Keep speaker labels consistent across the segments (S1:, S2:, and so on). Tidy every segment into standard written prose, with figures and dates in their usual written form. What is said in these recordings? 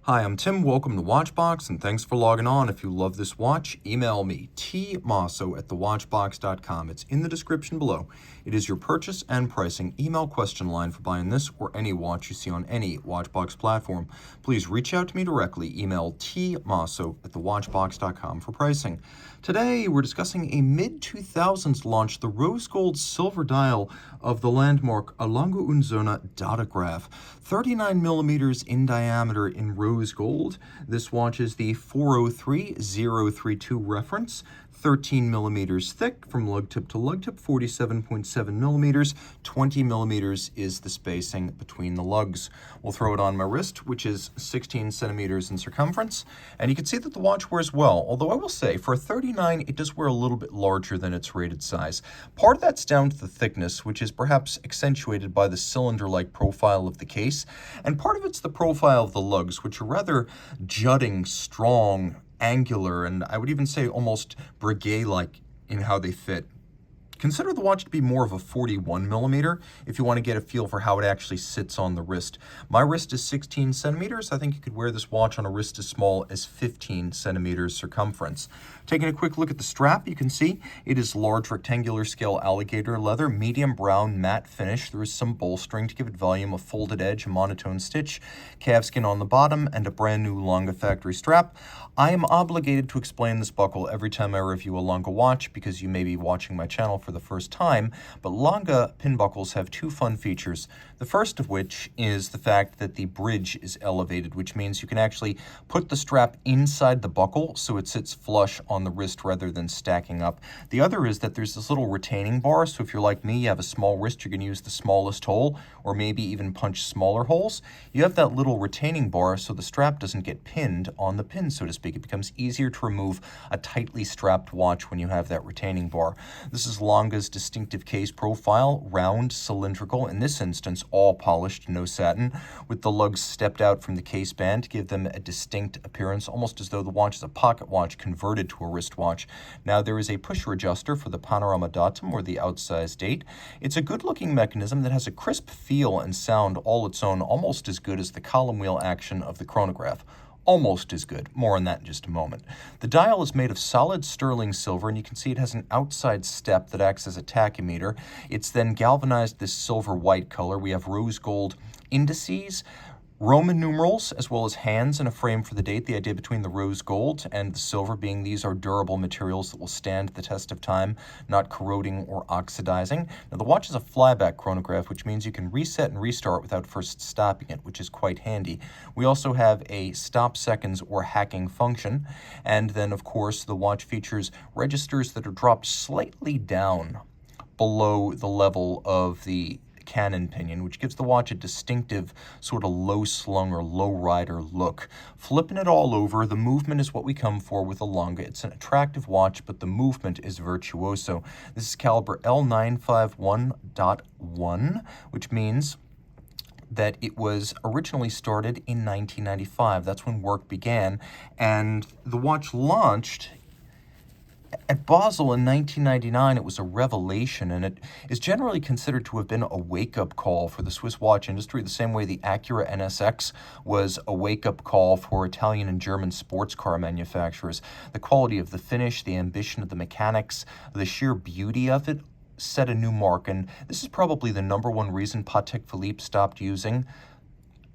S1: Hi, I'm Tim. Welcome to Watchbox, and thanks for logging on. If you love this watch, email me, tmosso@thewatchbox.com. It's in the description below. It is your purchase and pricing email question line for buying this or any watch you see on any Watchbox platform. Please reach out to me directly. Email tmosso@thewatchbox.com for pricing. Today, we're discussing a mid-2000s launch, the rose gold silver dial of the landmark Lange Söhne Datograph. 39 millimeters in diameter in rose gold. This watch is the 403.032 reference, 13 millimeters thick from lug tip to lug tip, 47.7 millimeters, 20 millimeters is the spacing between the lugs. We'll throw it on my wrist, which is 16 centimeters in circumference, and you can see that the watch wears well, although I will say for a 39, it does wear a little bit larger than its rated size. Part of that's down to the thickness, which is perhaps accentuated by the cylinder-like profile of the case, and part of it's the profile of the lugs, which are rather jutting, strong, angular, and I would even say almost brigade-like in how they fit. Consider the watch to be more of a 41 millimeter if you want to get a feel for how it actually sits on the wrist. My wrist is 16 centimeters. I think you could wear this watch on a wrist as small as 15 centimeters circumference. Taking a quick look at the strap, you can see it is large rectangular scale alligator leather, medium brown matte finish. There is some bolstering to give it volume, a folded edge, a monotone stitch, calfskin on the bottom, and a brand new Lange factory strap. I am obligated to explain this buckle every time I review a Lange watch because you may be watching my channel for the first time, but Lange pin buckles have two fun features. The first of which is the fact that the bridge is elevated, which means you can actually put the strap inside the buckle so it sits flush on the wrist rather than stacking up. The other is that there's this little retaining bar, so if you're like me, you have a small wrist, you're going to use the smallest hole, or maybe even punch smaller holes. You have that little retaining bar so the strap doesn't get pinned on the pin, so to speak. It becomes easier to remove a tightly strapped watch when you have that retaining bar. This is Lange's distinctive case profile, round, cylindrical, in this instance all polished, no satin, with the lugs stepped out from the case band to give them a distinct appearance, almost as though the watch is a pocket watch converted to a wristwatch. Now there is a pusher adjuster for the panorama datum, or the outsize date. It's a good-looking mechanism that has a crisp feel and sound all its own, almost as good as the column wheel action of the chronograph. Almost as good. More on that in just a moment. The dial is made of solid sterling silver, and you can see it has an outside step that acts as a tachymeter. It's then galvanized this silver-white color. We have rose gold indices, Roman numerals, as well as hands and a frame for the date. The idea between the rose gold and the silver being these are durable materials that will stand the test of time, not corroding or oxidizing. Now, the watch is a flyback chronograph, which means you can reset and restart without first stopping it, which is quite handy. We also have a stop seconds or hacking function. And then, of course, the watch features registers that are dropped slightly down below the level of the cannon pinion, which gives the watch a distinctive sort of low-slung or low-rider look. Flipping it all over, the movement is what we come for with a Lange. It's an attractive watch, but the movement is virtuoso. This is caliber L951.1, which means that it was originally started in 1995. That's when work began, and the watch launched at Basel in 1999. It was a revelation, and it is generally considered to have been a wake-up call for the Swiss watch industry, the same way the Acura NSX was a wake-up call for Italian and German sports car manufacturers. The quality of the finish, the ambition of the mechanics, the sheer beauty of it set a new mark, and this is probably the number one reason Patek Philippe stopped using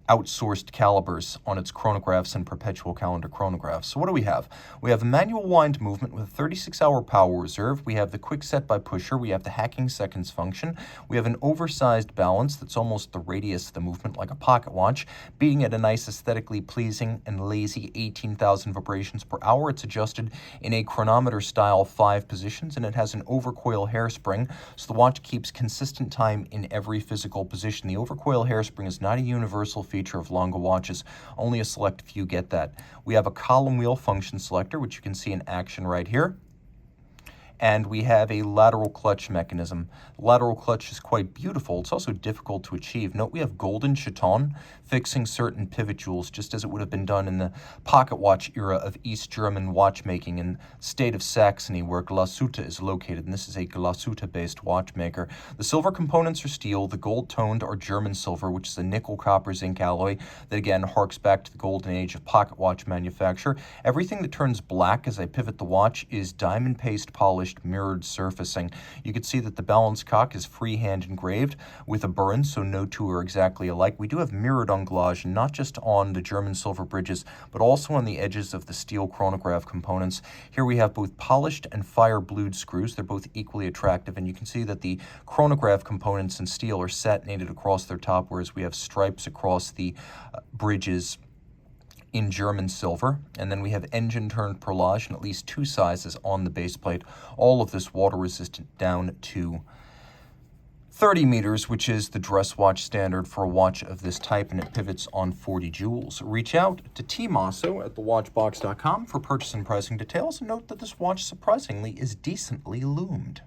S1: outsourced calibers on its chronographs and perpetual calendar chronographs. So what do we have? We have a manual wind movement with a 36-hour power reserve. We have the quick set by pusher. We have the hacking seconds function. We have an oversized balance that's almost the radius of the movement, like a pocket watch, being at a nice aesthetically pleasing and lazy 18,000 vibrations per hour. It's adjusted in a chronometer style 5 positions, and it has an overcoil hairspring, so the watch keeps consistent time in every physical position. The overcoil hairspring is not a universal feature of Lange watches. Only a select few get that. We have a column wheel function selector, which you can see in action right here. and we have a lateral clutch mechanism. Lateral clutch is quite beautiful. It's also difficult to achieve. Note we have golden chaton fixing certain pivot jewels, just as it would have been done in the pocket watch era of East German watchmaking in the state of Saxony, where Glashütte is located, and this is a Glashütte-based watchmaker. The silver components are steel. The gold-toned are German silver, which is a nickel-copper zinc alloy that, again, harks back to the golden age of pocket watch manufacture. Everything that turns black as I pivot the watch is diamond paste polished mirrored surfacing. You can see that the balance cock is freehand engraved with a burn, so no two are exactly alike. We do have mirrored anglage, not just on the German silver bridges, but also on the edges of the steel chronograph components. Here we have both polished and fire-blued screws. They're both equally attractive, and you can see that the chronograph components in steel are satinated across their top, whereas we have stripes across the bridges in German silver. And then we have engine-turned perlage in at least 2 sizes on the base plate. All of this water-resistant down to 30 meters, which is the dress watch standard for a watch of this type, and it pivots on 40 jewels. Reach out to Team Mosso at thewatchbox.com for purchase and pricing details, and note that this watch surprisingly is decently loomed.